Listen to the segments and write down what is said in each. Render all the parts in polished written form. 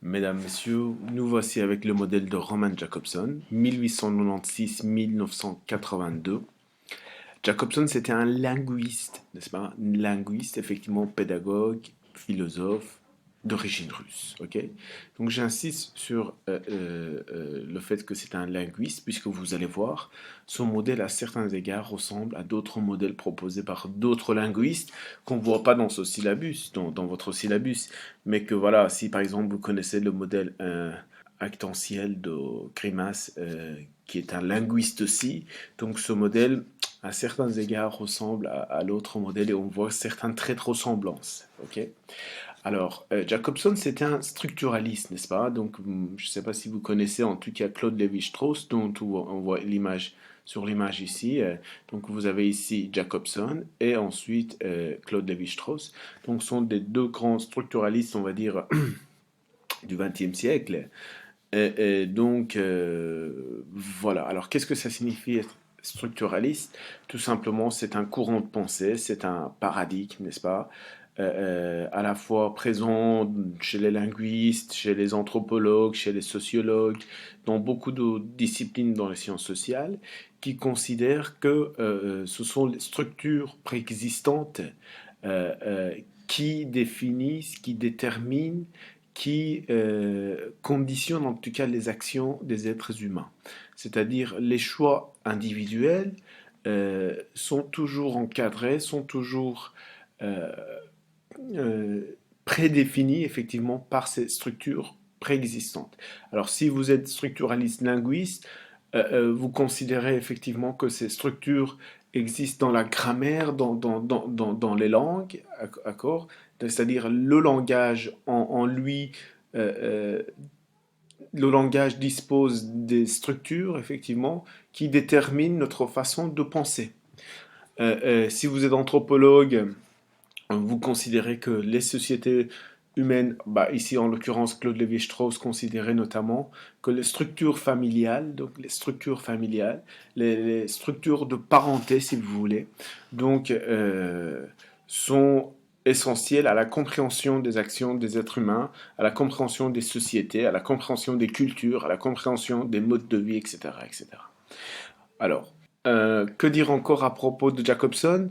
Mesdames, Messieurs, nous voici avec le modèle de Roman Jacobson, 1896-1982. Jacobson, c'était un linguiste, n'est-ce pas? Un linguiste, effectivement, pédagogue, philosophe, d'origine russe, ok? Donc j'insiste sur le fait que c'est un linguiste, puisque vous allez voir, son modèle à certains égards ressemble à d'autres modèles proposés par d'autres linguistes qu'on ne voit pas dans ce syllabus, dans votre syllabus, mais que voilà, si par exemple vous connaissez le modèle actentiel de Grimas, qui est un linguiste aussi, donc ce modèle à certains égards ressemble à l'autre modèle et on voit certains traits de ressemblance. Ok. Alors, Jacobson, c'était un structuraliste, n'est-ce pas? Donc, je ne sais pas si vous connaissez en tout cas Claude Lévi-Strauss, dont on voit l'image sur l'image ici. Donc, vous avez ici Jacobson et ensuite Claude Lévi-Strauss. Donc, ce sont des deux grands structuralistes, on va dire, du XXe siècle. Donc, voilà. Alors, qu'est-ce que ça signifie être structuraliste? Tout simplement, c'est un courant de pensée, c'est un paradigme, n'est-ce pas? À la fois présent chez les linguistes, chez les anthropologues, chez les sociologues, dans beaucoup de disciplines dans les sciences sociales, qui considèrent que ce sont les structures préexistantes euh, euh, qui définissent, qui déterminent, qui conditionnent en tout cas les actions des êtres humains. C'est-à-dire les choix individuels sont toujours encadrés, sont toujours euh, prédéfinis effectivement par ces structures préexistantes. Alors si vous êtes structuraliste linguiste, vous considérez effectivement que ces structures existent dans la grammaire, dans les langues, d'accord? C'est-à-dire le langage en lui, euh, euh, le langage dispose des structures effectivement qui déterminent notre façon de penser. Si vous êtes anthropologue, vous considérez que les sociétés humaines, bah ici en l'occurrence Claude Lévi-Strauss considérait notamment que les structures familiales, donc les structures familiales, les structures de parenté si vous voulez, donc sont essentielles à la compréhension des actions des êtres humains, à la compréhension des sociétés, à la compréhension des cultures, à la compréhension des modes de vie, etc. etc. Alors, que dire encore à propos de Jacobson?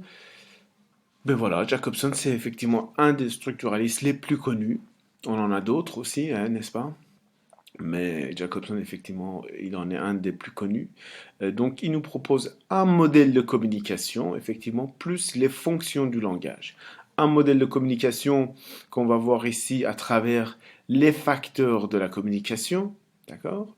Ben voilà, Jacobson, c'est effectivement un des structuralistes les plus connus. On en a d'autres aussi, hein, n'est-ce pas? Mais Jacobson, effectivement, il en est un des plus connus. Donc, il nous propose un modèle de communication, effectivement, plus les fonctions du langage. Un modèle de communication qu'on va voir ici à travers les facteurs de la communication, d'accord?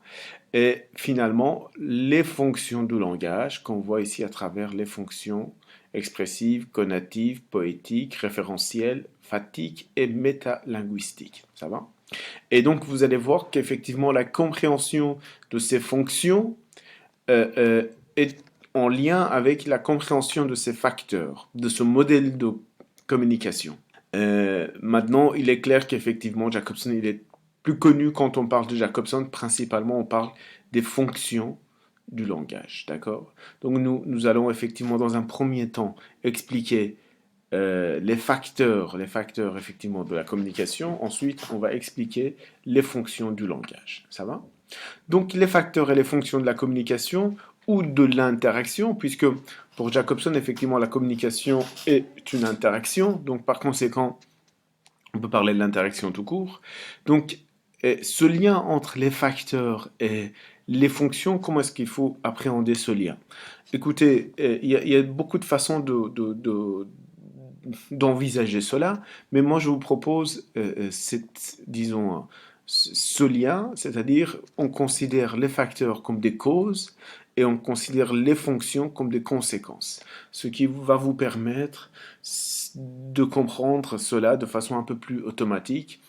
Et finalement, les fonctions du langage qu'on voit ici à travers les fonctions expressives, conatives, poétiques, référentielles, fatiques et métalinguistiques. Ça va? Et donc, vous allez voir qu'effectivement, la compréhension de ces fonctions est en lien avec la compréhension de ces facteurs, de ce modèle de communication. Maintenant, il est clair qu'effectivement, Jacobson, il est plus connu quand on parle de Jacobson. Principalement, on parle des fonctions du langage, d'accord? Donc, nous allons effectivement, dans un premier temps, expliquer les facteurs effectivement de la communication. Ensuite, on va expliquer les fonctions du langage. Ça va? Donc, les facteurs et les fonctions de la communication ou de l'interaction, puisque pour Jacobson, effectivement, la communication est une interaction. Donc, par conséquent, on peut parler de l'interaction tout court. Donc, ce lien entre les facteurs et les fonctions, comment est-ce qu'il faut appréhender ce lien? Écoutez, il y a beaucoup de façons d'envisager cela, mais moi je vous propose disons, ce lien, c'est-à-dire on considère les facteurs comme des causes et on considère les fonctions comme des conséquences, ce qui va vous permettre de comprendre cela de façon un peu plus automatique.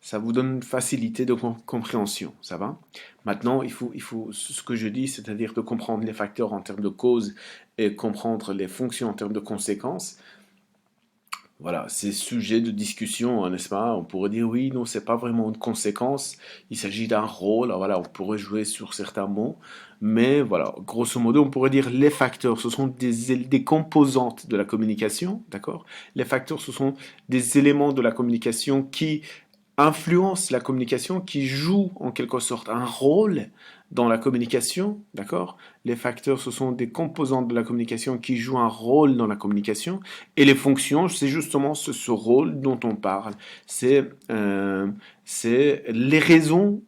Ça vous donne une facilité de compréhension, ça va? Maintenant, il faut ce que je dis, c'est-à-dire de comprendre les facteurs en termes de cause et comprendre les fonctions en termes de conséquences. Voilà, c'est sujet de discussion, hein, n'est-ce pas? On pourrait dire oui, non, c'est pas vraiment une conséquence, il s'agit d'un rôle, voilà, on pourrait jouer sur certains mots, mais voilà, grosso modo, on pourrait dire les facteurs, ce sont des composantes de la communication, d'accord? Les facteurs, ce sont des éléments de la communication qui influencent la communication, qui jouent en quelque sorte un rôle dans la communication, d'accord? Les facteurs, ce sont des composantes de la communication qui jouent un rôle dans la communication, et les fonctions, c'est justement ce rôle dont on parle. C'est c'est les raisons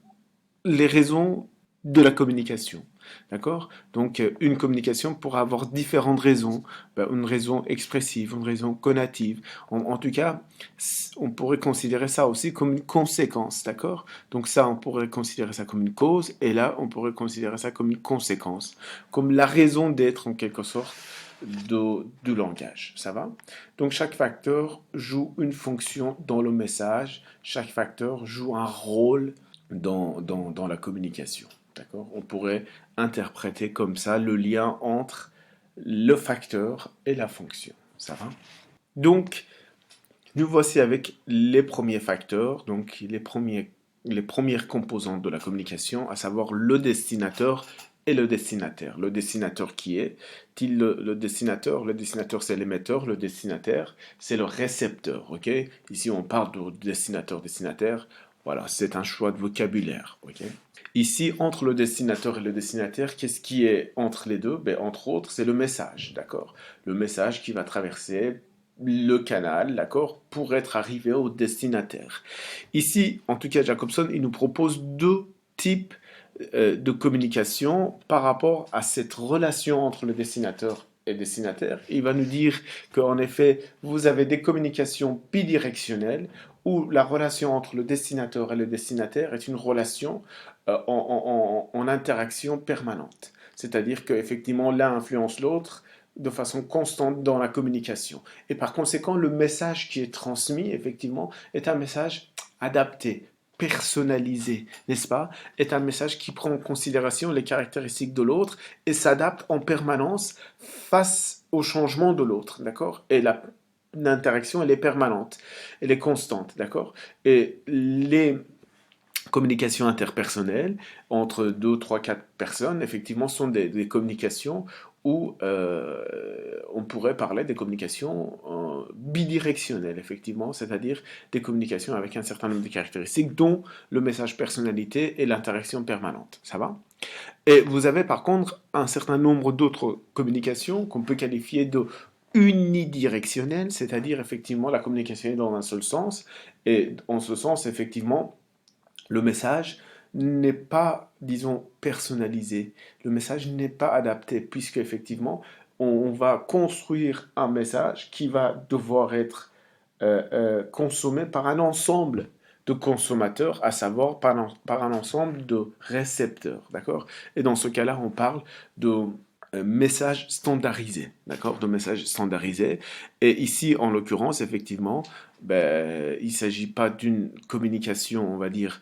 de la communication. D'accord? Donc, une communication pourra avoir différentes raisons. Ben, une raison expressive, une raison conative. En tout cas, on pourrait considérer ça aussi comme une conséquence. D'accord? Donc, ça, on pourrait considérer ça comme une cause. Et là, on pourrait considérer ça comme une conséquence. Comme la raison d'être, en quelque sorte, du langage. Ça va? Donc, chaque facteur joue une fonction dans le message. Chaque facteur joue un rôle dans la communication. D'accord? On pourrait interpréter comme ça le lien entre le facteur et la fonction. Ça va? Donc, nous voici avec les premiers facteurs, donc les premières composantes de la communication, à savoir le destinateur et le destinataire. Le destinateur qui est-il le destinateur? Le destinateur, c'est l'émetteur. Le destinataire, c'est le récepteur. Ok? Ici, on parle de destinateur-destinataire. Voilà, c'est un choix de vocabulaire. Ok? Ici, entre le destinateur et le destinataire, qu'est-ce qui est entre les deux? Ben, entre autres, c'est le message, d'accord? Le message qui va traverser le canal, d'accord, pour être arrivé au destinataire. Ici, en tout cas, Jacobson, il nous propose deux types de communication par rapport à cette relation entre le destinateur et destinataire. Il va nous dire qu'en effet, vous avez des communications bidirectionnelles où la relation entre le destinateur et le destinataire est une relation en interaction permanente. C'est-à-dire qu'effectivement, l'un influence l'autre de façon constante dans la communication. Et par conséquent, le message qui est transmis, effectivement, est un message adapté, personnalisé, n'est-ce pas? Est un message qui prend en considération les caractéristiques de l'autre et s'adapte en permanence face au changement de l'autre, d'accord? Et l'interaction, elle est permanente, elle est constante, d'accord? Et les communications interpersonnelles entre deux, trois, quatre personnes, effectivement, sont des communications où on pourrait parler des communications bidirectionnelles, effectivement, c'est-à-dire des communications avec un certain nombre de caractéristiques, dont le message personnalité et l'interaction permanente. Ça va? Et vous avez par contre un certain nombre d'autres communications qu'on peut qualifier de unidirectionnelles, c'est-à-dire effectivement la communication est dans un seul sens, et en ce sens, effectivement, le message n'est pas, disons, personnalisé. Le message n'est pas adapté, puisque effectivement, on va construire un message qui va devoir être consommé par un ensemble de consommateurs, à savoir par un ensemble de récepteurs, d'accord? Et dans ce cas-là, on parle de messages standardisés, d'accord? De messages standardisés. Et ici, en l'occurrence, effectivement, ben, il ne s'agit pas d'une communication, on va dire,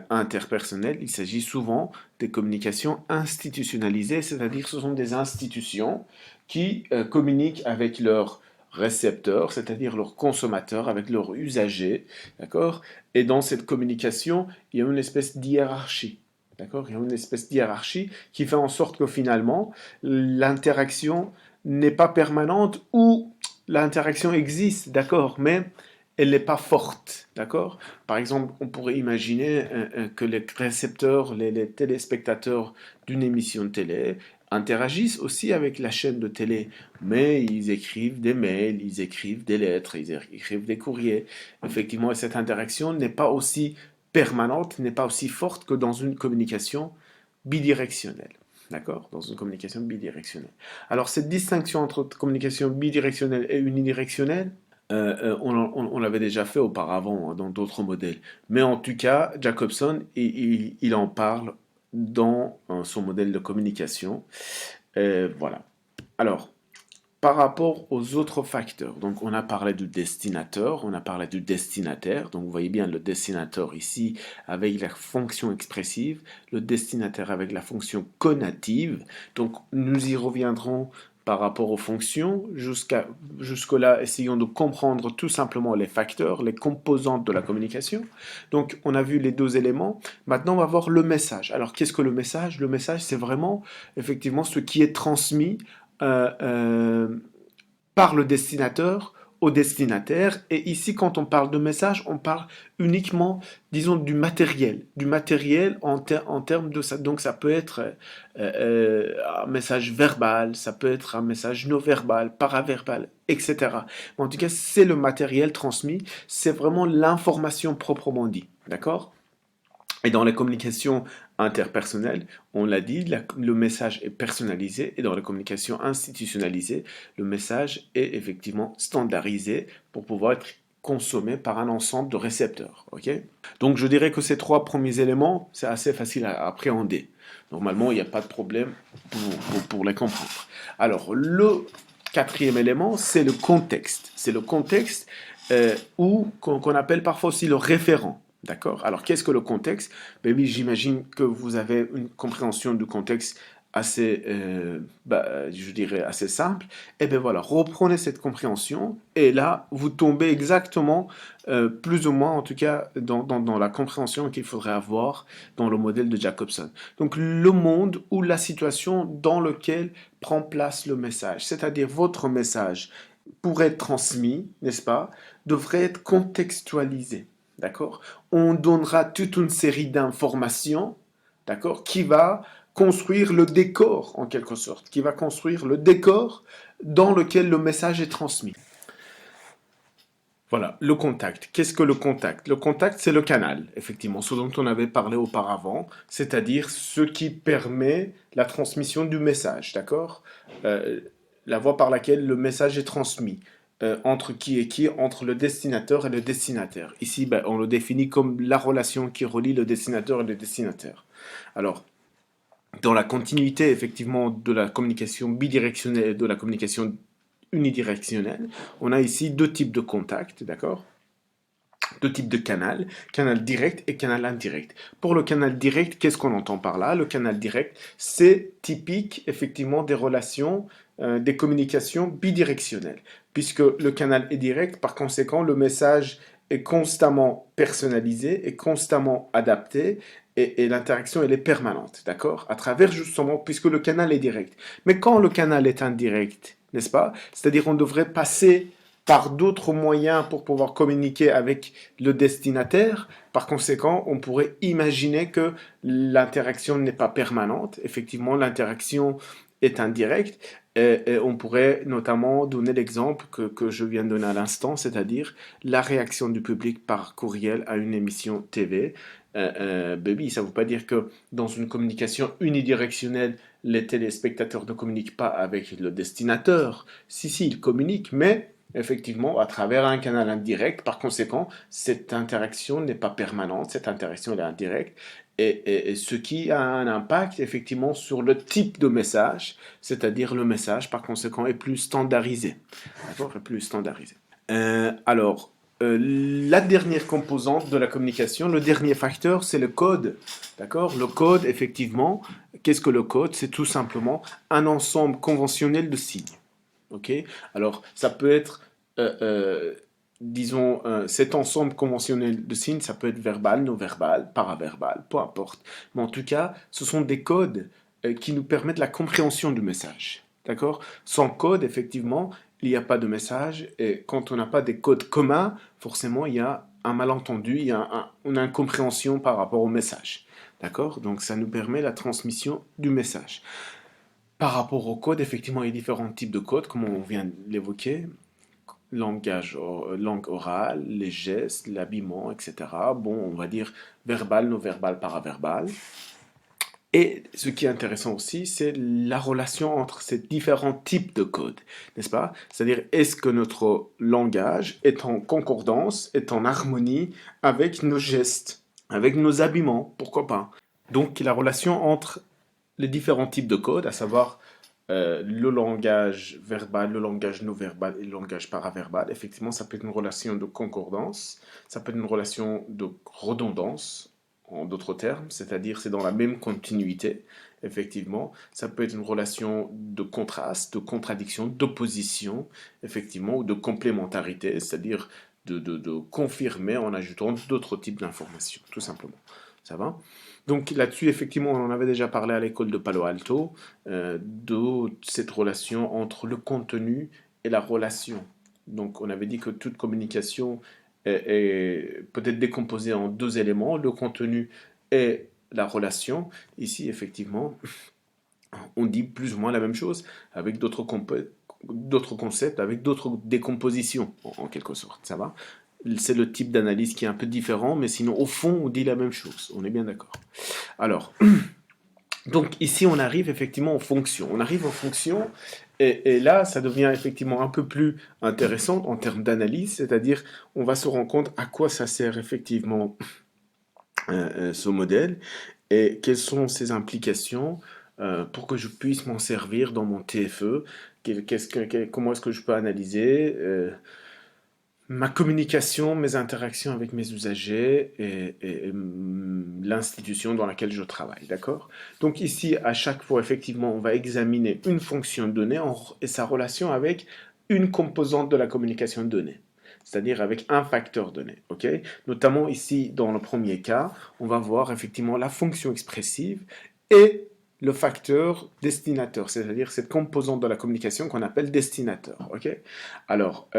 interpersonnelle, il s'agit souvent des communications institutionnalisées, c'est-à-dire ce sont des institutions qui communiquent avec leurs récepteurs, c'est-à-dire leurs consommateurs, avec leurs usagers, d'accord? Et dans cette communication, il y a une espèce d'hiérarchie, d'accord? Il y a une espèce d'hiérarchie qui fait en sorte que finalement, l'interaction n'est pas permanente ou l'interaction existe, d'accord, mais elle n'est pas forte, d'accord? Par exemple, on pourrait imaginer que les récepteurs, les téléspectateurs d'une émission de télé interagissent aussi avec la chaîne de télé, mais ils écrivent des mails, ils écrivent des lettres, ils écrivent des courriers. Effectivement, cette interaction n'est pas aussi permanente, n'est pas aussi forte que dans une communication bidirectionnelle. D'accord? Dans une communication bidirectionnelle. Alors, cette distinction entre communication bidirectionnelle et unidirectionnelle, on l'avait déjà fait auparavant dans d'autres modèles. Mais en tout cas, Jacobson, il en parle dans son modèle de communication. Voilà. Alors, par rapport aux autres facteurs, donc on a parlé du destinateur, on a parlé du destinataire, donc vous voyez bien le destinateur ici avec la fonction expressive, le destinataire avec la fonction conative, donc nous y reviendrons par rapport aux fonctions. Jusque-là, essayons de comprendre tout simplement les facteurs, les composantes de la communication. Donc, on a vu les deux éléments. Maintenant, on va voir le message. Alors, qu'est-ce que le message? Le message, c'est vraiment, effectivement, ce qui est transmis euh, euh, par le destinateur au destinataire. Et ici, quand on parle de message, on parle uniquement, disons, du matériel en termes de ça. Donc, ça peut être un message verbal, ça peut être un message non verbal, paraverbal, etc. Mais en tout cas, c'est le matériel transmis, c'est vraiment l'information proprement dit. D'accord? Et dans les communications interpersonnelles, on l'a dit, le message est personnalisé et dans les communications institutionnalisées, le message est effectivement standardisé pour pouvoir être consommé par un ensemble de récepteurs. Ok. Donc je dirais que ces trois premiers éléments, c'est assez facile à appréhender. Normalement, il n'y a pas de problème pour les comprendre. Alors, le quatrième élément, c'est le contexte. C'est le contexte qu'on appelle parfois aussi le référent. D'accord? Alors, qu'est-ce que le contexte? Ben oui, j'imagine que vous avez une compréhension du contexte assez, je dirais, assez simple. Et bien voilà, reprenez cette compréhension et là, vous tombez exactement, plus ou moins en tout cas, dans la compréhension qu'il faudrait avoir dans le modèle de Jacobson. Donc, le monde ou la situation dans lequel prend place le message, c'est-à-dire votre message pour être transmis, n'est-ce pas, devrait être contextualisé. D'accord? On donnera toute une série d'informations, d'accord, qui va construire le décor, en quelque sorte, qui va construire le décor dans lequel le message est transmis. Voilà, le contact. Qu'est-ce que le contact? Le contact, c'est le canal, effectivement, ce dont on avait parlé auparavant, c'est-à-dire ce qui permet la transmission du message, d'accord? La voie par laquelle le message est transmis. Entre qui et qui, entre le destinateur et le destinataire. Ici, ben, on le définit comme la relation qui relie le destinateur et le destinataire. Alors, dans la continuité, effectivement, de la communication bidirectionnelle et de la communication unidirectionnelle, on a ici deux types de contacts, d'accord? Deux types de canal direct et canal indirect. Pour le canal direct, qu'est-ce qu'on entend par là? Le canal direct, c'est typique effectivement des relations, des communications bidirectionnelles, puisque le canal est direct, par conséquent, le message est constamment personnalisé, est constamment adapté, et l'interaction, elle est permanente, d'accord? À travers justement, puisque le canal est direct. Mais quand le canal est indirect, n'est-ce pas? C'est-à-dire on devrait passer par d'autres moyens pour pouvoir communiquer avec le destinataire. Par conséquent, on pourrait imaginer que l'interaction n'est pas permanente. Effectivement, l'interaction est indirecte. Et on pourrait notamment donner l'exemple que je viens de donner à l'instant, c'est-à-dire la réaction du public par courriel à une émission TV. Baby, ça ne veut pas dire que dans une communication unidirectionnelle, les téléspectateurs ne communiquent pas avec le destinateur. Si, ils communiquent, mais effectivement, à travers un canal indirect. Par conséquent, cette interaction n'est pas permanente, cette interaction est indirecte, et ce qui a un impact effectivement sur le type de message, c'est-à-dire le message, par conséquent, est plus standardisé. D'accord? Est plus standardisé. La dernière composante de la communication, le dernier facteur, c'est le code. D'accord? Le code, effectivement, qu'est-ce que le code? C'est tout simplement un ensemble conventionnel de signes. Ok? Alors, ça peut être, disons, cet ensemble conventionnel de signes, ça peut être verbal, non-verbal, paraverbal, peu importe. Mais en tout cas, ce sont des codes qui nous permettent la compréhension du message. D'accord? Sans code, effectivement, il n'y a pas de message. Et quand on n'a pas des codes communs, forcément, il y a un malentendu, il y a une incompréhension par rapport au message. D'accord? Donc, ça nous permet la transmission du message. Par rapport au code, effectivement, il y a différents types de codes, comme on vient de l'évoquer. Langue orale, les gestes, l'habillement, etc. Bon, on va dire verbal, non-verbal, paraverbal. Et ce qui est intéressant aussi, c'est la relation entre ces différents types de codes, n'est-ce pas? C'est-à-dire, est-ce que notre langage est en concordance, est en harmonie avec nos gestes, avec nos habillements, pourquoi pas? Donc, la relation entre les différents types de codes, à savoir le langage verbal, le langage non verbal et le langage paraverbal. Effectivement, ça peut être une relation de concordance, ça peut être une relation de redondance, en d'autres termes, c'est-à-dire c'est dans la même continuité, effectivement. Ça peut être une relation de contraste, de contradiction, d'opposition, effectivement, ou de complémentarité, c'est-à-dire de confirmer en ajoutant d'autres types d'informations, tout simplement. Ça va? Donc là-dessus, effectivement, on en avait déjà parlé à l'école de Palo Alto, de cette relation entre le contenu et la relation. Donc, on avait dit que toute communication peut être décomposée en deux éléments, le contenu et la relation. Ici, effectivement, on dit plus ou moins la même chose avec d'autres concepts, avec d'autres décompositions, en quelque sorte. Ça va? C'est le type d'analyse qui est un peu différent, mais sinon, au fond, on dit la même chose. On est bien d'accord. Alors, donc ici, on arrive effectivement aux fonctions. On arrive aux fonctions, et là, ça devient effectivement un peu plus intéressant en termes d'analyse, c'est-à-dire, on va se rendre compte à quoi ça sert effectivement ce modèle, et quelles sont ses implications pour que je puisse m'en servir dans mon TFE. Comment est-ce que je peux analyser ma communication, mes interactions avec mes usagers et l'institution dans laquelle je travaille, d'accord? Donc ici, à chaque fois, effectivement, on va examiner une fonction donnée et sa relation avec une composante de la communication donnée, c'est-à-dire avec un facteur donné, ok? Notamment ici, dans le premier cas, on va voir effectivement la fonction expressive et le facteur destinateur, c'est-à-dire cette composante de la communication qu'on appelle destinateur, ok? Alors,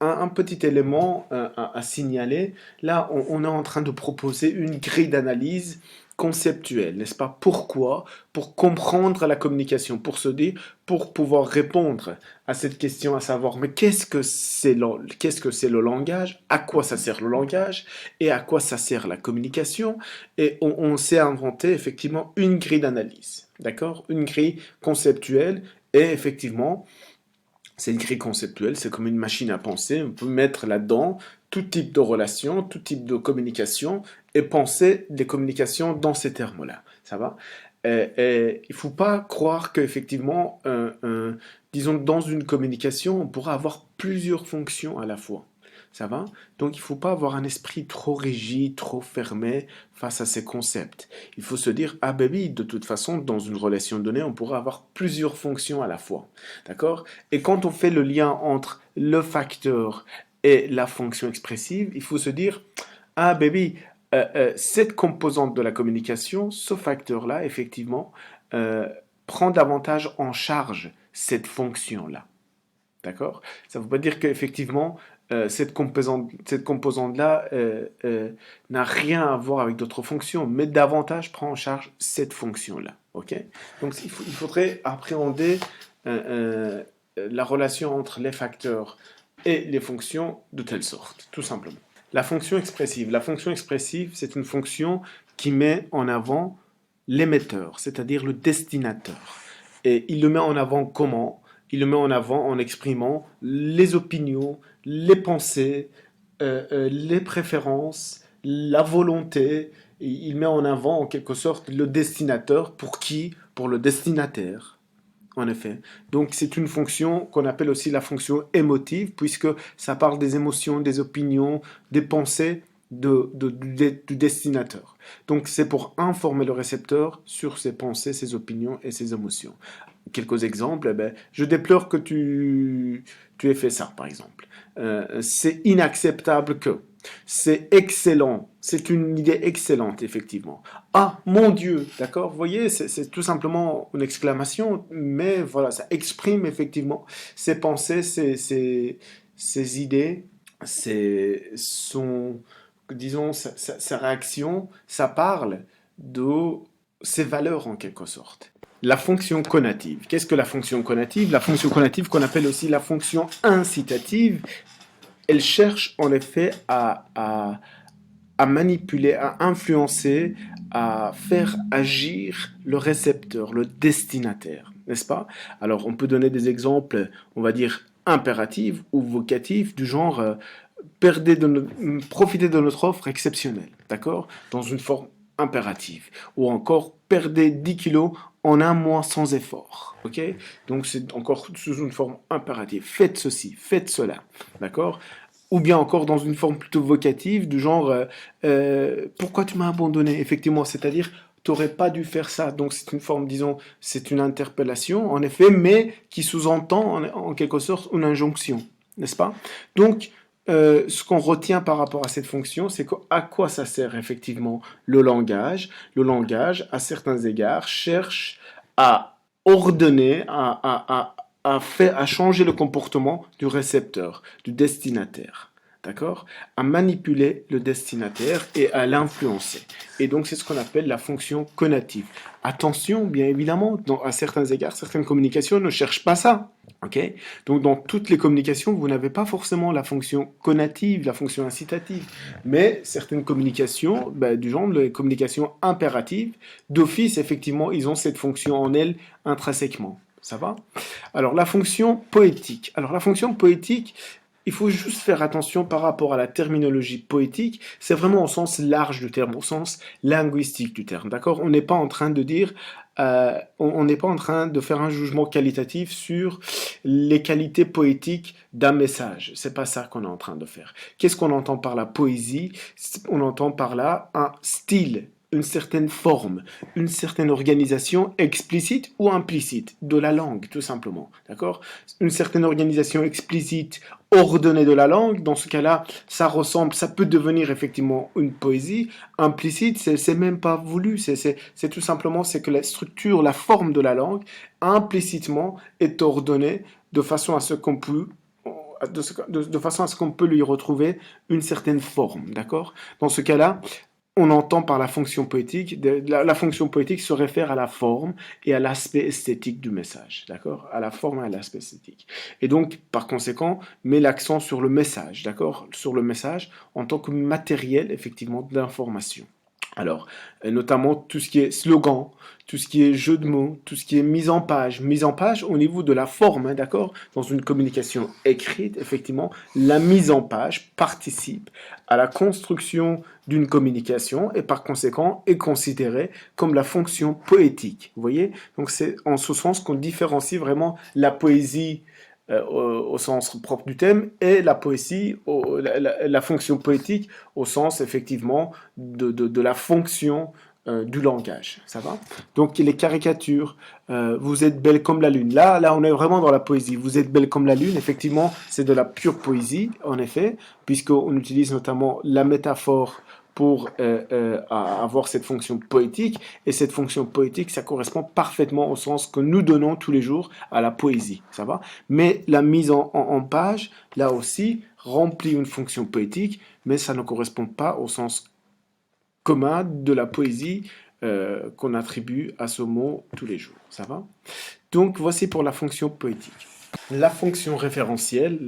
un petit élément à signaler. Là, on est en train de proposer une grille d'analyse conceptuelle, n'est-ce pas? Pourquoi? Pour comprendre la communication, pour pouvoir répondre à cette question, à savoir, mais qu'est-ce que c'est le langage? À quoi ça sert le langage? Et à quoi ça sert la communication? Et on s'est inventé effectivement une grille d'analyse, d'accord? Une grille conceptuelle et effectivement, c'est une grille conceptuelle, c'est comme une machine à penser. On peut mettre là-dedans tout type de relation, tout type de communication et penser des communications dans ces termes-là. Ça va? Il ne faut pas croire qu'effectivement, disons, dans une communication, on pourra avoir plusieurs fonctions à la fois. Ça va? Donc il ne faut pas avoir un esprit trop rigide, trop fermé face à ces concepts. Il faut se dire, ah ben oui, de toute façon, dans une relation donnée, on pourra avoir plusieurs fonctions à la fois. D'accord? Et quand on fait le lien entre le facteur et la fonction expressive, il faut se dire, ah ben oui, cette composante de la communication, ce facteur-là, effectivement, euh, prend davantage en charge cette fonction-là. D'accord? Ça ne veut pas dire qu'effectivement, cette composante-là n'a rien à voir avec d'autres fonctions, mais davantage prend en charge cette fonction-là. Ok? Donc il faudrait appréhender la relation entre les facteurs et les fonctions de telle sorte, tout simplement. La fonction expressive. La fonction expressive, c'est une fonction qui met en avant l'émetteur, c'est-à-dire le destinateur. Et il le met en avant comment? Il le met en avant en exprimant les opinions, les pensées, les préférences, la volonté. Et il met en avant en quelque sorte le destinateur pour qui? Pour le destinataire. En effet. Donc c'est une fonction qu'on appelle aussi la fonction émotive, puisque ça parle des émotions, des opinions, des pensées du destinateur. Donc c'est pour informer le récepteur sur ses pensées, ses opinions et ses émotions. Quelques exemples, eh ben, je déplore que tu aies fait ça, par exemple. C'est inacceptable que. C'est excellent. C'est une idée excellente, effectivement. Ah, mon Dieu, d'accord? Vous voyez, c'est tout simplement une exclamation, mais voilà, ça exprime effectivement ses pensées, ses idées, disons, sa réaction. Ça parle de ses valeurs en quelque sorte. La fonction conative. Qu'est-ce que la fonction conative? La fonction conative qu'on appelle aussi la fonction incitative, elle cherche en effet à manipuler, à influencer, à faire agir le récepteur, le destinataire, n'est-ce pas? Alors on peut donner des exemples, on va dire impératifs ou vocatifs, du genre profitez de notre offre exceptionnelle, d'accord? Dans une forme impérative. Ou encore perdez 10 kilos en un mois sans effort, ok? Donc c'est encore sous une forme impérative. Faites ceci, faites cela, d'accord? Ou bien encore dans une forme plutôt vocative, du genre pourquoi tu m'as abandonné? Effectivement, c'est-à-dire tu n'aurais pas dû faire ça. Donc c'est une forme, disons, c'est une interpellation, en effet, mais qui sous-entend en quelque sorte une injonction, n'est-ce pas? Donc ce qu'on retient par rapport à cette fonction, c'est à quoi ça sert effectivement le langage. Le langage, à certains égards, cherche à ordonner, a changé le comportement du récepteur, du destinataire. D'accord? À manipuler le destinataire et à l'influencer. Et donc, c'est ce qu'on appelle la fonction conative. Attention, bien évidemment, à certains égards, certaines communications ne cherchent pas ça. Ok? Donc, dans toutes les communications, vous n'avez pas forcément la fonction conative, la fonction incitative. Mais certaines communications, ben, du genre les communications impératives, d'office, effectivement, ils ont cette fonction en elles intrinsèquement. Ça va? Alors, la fonction poétique. Alors, la fonction poétique, il faut juste faire attention par rapport à la terminologie poétique. C'est vraiment au sens large du terme, au sens linguistique du terme. D'accord? On n'est pas en train de dire, on n'est pas en train de faire un jugement qualitatif sur les qualités poétiques d'un message. C'est pas ça qu'on est en train de faire. Qu'est-ce qu'on entend par la poésie? On entend par là un style, une certaine forme, une certaine organisation explicite ou implicite de la langue, tout simplement. D'accord? Une certaine organisation explicite, ordonnée de la langue, dans ce cas-là, ça ressemble, ça peut devenir effectivement une poésie. Implicite, c'est même pas voulu, c'est tout simplement, c'est que la structure, la forme de la langue, implicitement, est ordonnée de façon à ce qu'on peut de façon à ce qu'on peut lui retrouver une certaine forme, d'accord? Dans ce cas-là, on entend par la fonction poétique, la fonction poétique se réfère à la forme et à l'aspect esthétique du message, d'accord? À la forme et à l'aspect esthétique. Et donc, par conséquent, met l'accent sur le message, d'accord? Sur le message en tant que matériel, effectivement, d'information. Alors, notamment tout ce qui est slogan, tout ce qui est jeu de mots, tout ce qui est mise en page au niveau de la forme, hein, d'accord? Dans une communication écrite, effectivement, la mise en page participe à la construction d'une communication et par conséquent est considérée comme la fonction poétique. Vous voyez? Donc c'est en ce sens qu'on différencie vraiment la poésie au sens propre du thème et la poésie, la fonction poétique au sens effectivement de la fonction du langage. Ça va? Donc les caricatures, vous êtes belle comme la lune. Là, on est vraiment dans la poésie. Vous êtes belle comme la lune. Effectivement, c'est de la pure poésie, en effet, puisqu'on utilise notamment la métaphore pour avoir cette fonction poétique. Et cette fonction poétique, ça correspond parfaitement au sens que nous donnons tous les jours à la poésie. Ça va? Mais la mise en page, là aussi, remplit une fonction poétique, mais ça ne correspond pas au sens commun de la poésie qu'on attribue à ce mot tous les jours. Ça va? Donc voici pour la fonction poétique. La fonction référentielle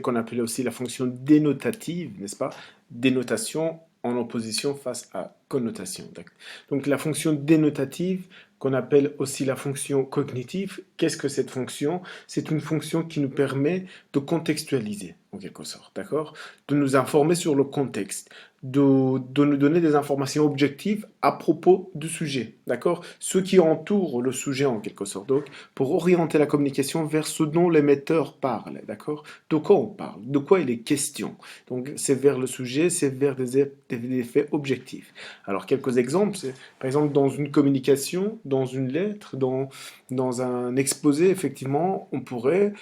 qu'on appelait aussi la fonction dénotative, n'est-ce pas? Dénotation en opposition face à connotation. Donc la fonction dénotative qu'on appelle aussi la fonction cognitive, qu'est-ce que cette fonction? C'est une fonction qui nous permet de contextualiser, en quelque sorte, d'accord? De nous informer sur le contexte, de nous donner des informations objectives à propos du sujet, d'accord? Ce qui entoure le sujet, en quelque sorte. Donc, pour orienter la communication vers ce dont l'émetteur parle, d'accord? De quoi on parle? De quoi il est question? Donc, c'est vers le sujet, c'est vers des faits objectifs. Alors, quelques exemples, c'est, par exemple, dans une communication, dans une lettre, dans un exposé, effectivement, on pourrait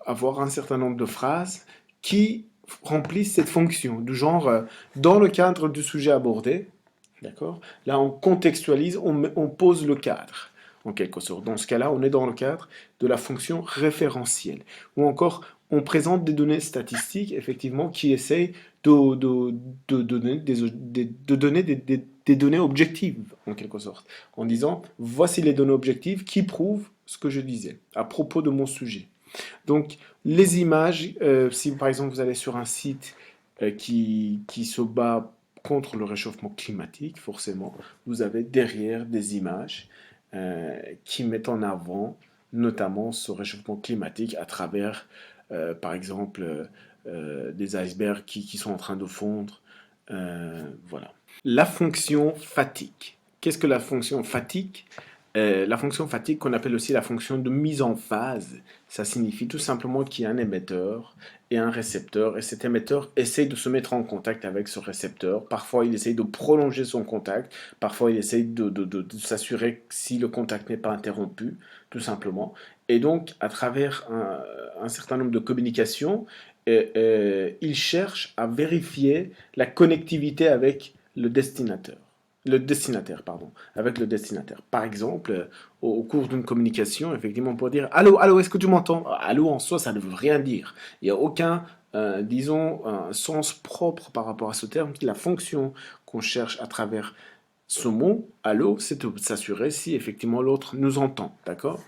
avoir un certain nombre de phrases qui remplissent cette fonction, du genre, dans le cadre du sujet abordé, d'accord? Là, on contextualise, on pose le cadre, en quelque sorte. Dans ce cas-là, on est dans le cadre de la fonction référentielle. Ou encore, on présente des données statistiques, effectivement, qui essayent de donner, de donner des données objectives, en quelque sorte. En disant, voici les données objectives qui prouvent ce que je disais à propos de mon sujet. Donc, les images, si par exemple vous allez sur un site qui se bat contre le réchauffement climatique, forcément, vous avez derrière des images qui mettent en avant notamment ce réchauffement climatique à travers, par exemple, des icebergs qui sont en train de fondre. Voilà. La fonction fatigue. Qu'est-ce que la fonction fatigue? La fonction fatigue, qu'on appelle aussi la fonction de mise en phase, ça signifie tout simplement qu'il y a un émetteur et un récepteur, et cet émetteur essaye de se mettre en contact avec ce récepteur. Parfois, il essaye de prolonger son contact, parfois, il essaye de s'assurer si le contact n'est pas interrompu, tout simplement. Et donc, à travers un certain nombre de communications, il cherche à vérifier la connectivité avec le destinataire. le destinataire, pardon, avec le destinataire. Par exemple, au cours d'une communication, effectivement, on peut dire allô, allô, est-ce que tu m'entends? Allô en soi, ça ne veut rien dire. Il n'y a aucun, disons, un sens propre par rapport à ce terme. La fonction qu'on cherche à travers ce mot, allô, c'est de s'assurer si effectivement l'autre nous entend, d'accord?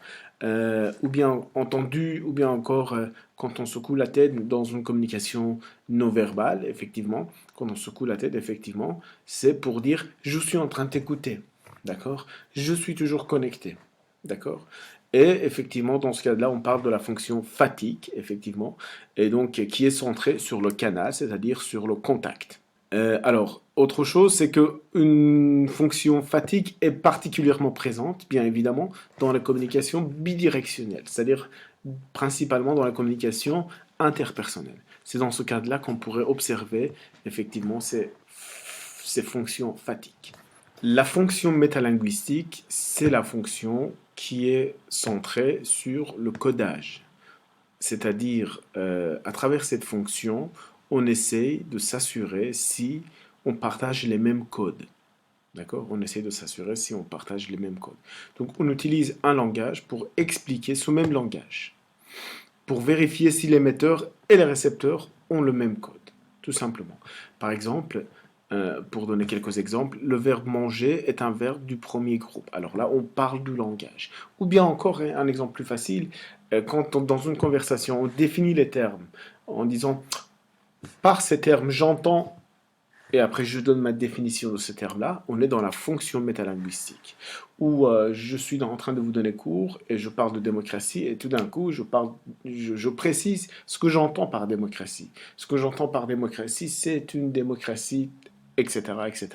Ou bien entendu, ou bien encore quand on secoue la tête dans une communication non verbale, effectivement, quand on secoue la tête, effectivement, c'est pour dire je suis en train de t'écouter, d'accord? Je suis toujours connecté, d'accord? Et effectivement, dans ce cas-là, on parle de la fonction fatigue, effectivement, et donc qui est centrée sur le canal, c'est-à-dire sur le contact. Alors, autre chose, c'est que une fonction fatigue est particulièrement présente, bien évidemment, dans la communication bidirectionnelle, c'est-à-dire principalement dans la communication interpersonnelle. C'est dans ce cadre-là qu'on pourrait observer effectivement ces fonctions fatigue. La fonction métalinguistique, c'est la fonction qui est centrée sur le codage. C'est-à-dire, à travers cette fonction, on essaye de s'assurer si on partage les mêmes codes. D'accord? On essaie de s'assurer si on partage les mêmes codes. Donc, on utilise un langage pour expliquer ce même langage, pour vérifier si l'émetteur et les récepteurs ont le même code, tout simplement. Par exemple, pour donner quelques exemples, le verbe manger est un verbe du premier groupe. Alors là, on parle du langage. Ou bien encore, un exemple plus facile, quand dans une conversation, on définit les termes en disant, par ces termes, j'entends et après je donne ma définition de ce terme-là, on est dans la fonction métalinguistique, où je suis en train de vous donner cours et je parle de démocratie et tout d'un coup je précise ce que j'entends par démocratie. Ce que j'entends par démocratie, c'est une démocratie, etc., etc.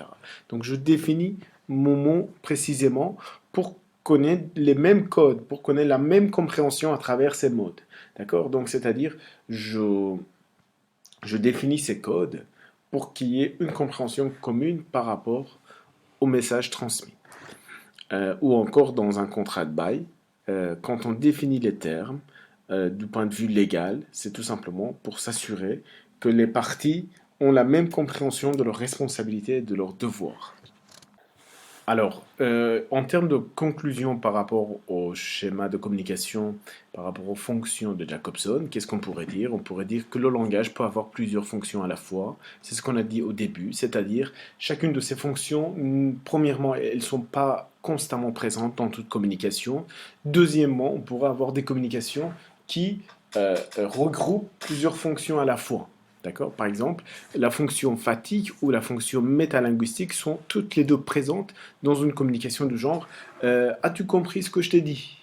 Donc je définis mon mot précisément pour connaître les mêmes codes, pour connaître la même compréhension à travers ces modes. D'accord? Donc c'est-à-dire, je définis ces codes pour qu'il y ait une compréhension commune par rapport au message transmis. Ou encore dans un contrat de bail, quand on définit les termes du point de vue légal, c'est tout simplement pour s'assurer que les parties ont la même compréhension de leurs responsabilités et de leurs devoirs. Alors, en termes de conclusion par rapport au schéma de communication, par rapport aux fonctions de Jacobson, qu'est-ce qu'on pourrait dire? On pourrait dire que le langage peut avoir plusieurs fonctions à la fois. C'est ce qu'on a dit au début, c'est-à-dire chacune de ces fonctions, premièrement, elles ne sont pas constamment présentes dans toute communication. Deuxièmement, on pourrait avoir des communications qui regroupent plusieurs fonctions à la fois. D'accord? Par exemple, la fonction fatigue ou la fonction métalinguistique sont toutes les deux présentes dans une communication du genre as-tu compris ce que je t'ai dit?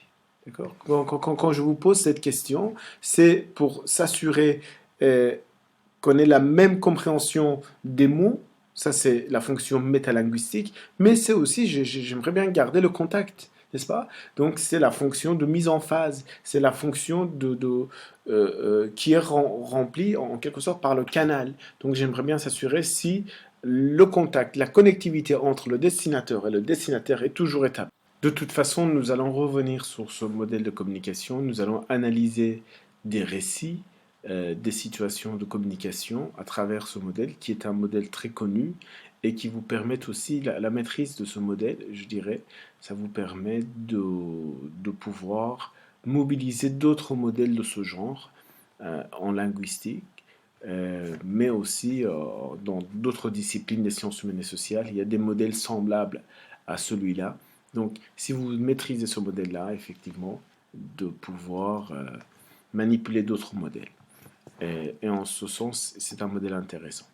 D'accord? Quand je vous pose cette question, c'est pour s'assurer qu'on ait la même compréhension des mots. Ça, c'est la fonction métalinguistique. Mais c'est aussi, j'aimerais bien garder le contact, n'est-ce pas? Donc, c'est la fonction de mise en phase. C'est la fonction qui est remplie en quelque sorte par le canal. Donc, j'aimerais bien s'assurer si le contact, la connectivité entre le destinateur et le destinataire est toujours établie. De toute façon, nous allons revenir sur ce modèle de communication. Nous allons analyser des récits, des situations de communication à travers ce modèle, qui est un modèle très connu et qui vous permet aussi la maîtrise de ce modèle, je dirais. Ça vous permet de pouvoir mobiliser d'autres modèles de ce genre en linguistique, mais aussi dans d'autres disciplines des sciences humaines et sociales. Il y a des modèles semblables à celui-là. Donc, si vous maîtrisez ce modèle-là, effectivement, de pouvoir manipuler d'autres modèles. Et en ce sens, c'est un modèle intéressant.